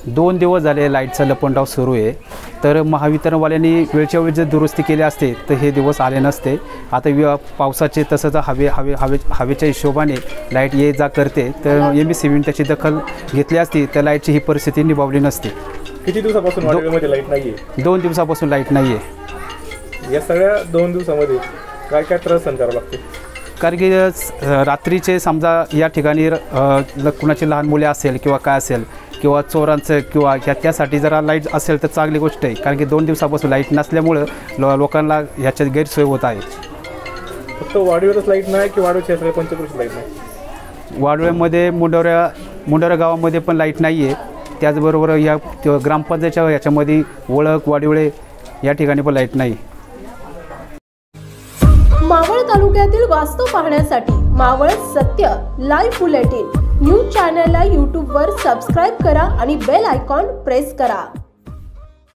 2 दिवस झाले लाईटचा लपंडाव सुरू आहे। तर महावितरणवाल्यांनी वेळच्या वेळी जर दुरुस्ती केली असते तर हे दिवस आले नसते। आता पावसाचे तसंच हवेच्या हिशोबाने लाईट ये जा करते, तर MSCBने त्याची दखल घेतली असती तर लाईटची ही परिस्थिती निभावली नसती। किती दिवसापासून वाडीमध्ये लाईट नाही आहे? 2 दिवसापासून लाईट नाही आहे। या सगळ्या 2 दिवसामध्ये काय काय त्रास सहन करावा लागतो? कारण की रात्रीचे समजा या ठिकाणी कुणाची लहान मुले असेल किंवा काय असेल किंवा चोरांचं किंवा त्यासाठी जरा लाईट असेल तर चांगली गोष्ट आहे। कारण की 2 दिवसापासून लाईट नसल्यामुळं लोकांना ह्याच्यात गैरसोय होत आहे। फक्त वाडीवरच लाईट नाही की वाडीच्या सगळ्या पंचक्रोशीत लाईट नाही? वाडव्यामध्ये मुंडोरा गावामध्ये पण लाईट नाही आहे। त्याचबरोबर या ग्रामपंचायतच्या ह्याच्यामध्ये ओळख वाडिवळे या ठिकाणी पण लाईट नाही। मावळ तालुक्यातील वास्तव पाहण्यासाठी मावळ सत्य लाईव्ह बुलेटिन न्यूज चॅनलला यूट्यूबवर सबस्क्राईब करा आणि बेल आयकॉन प्रेस करा।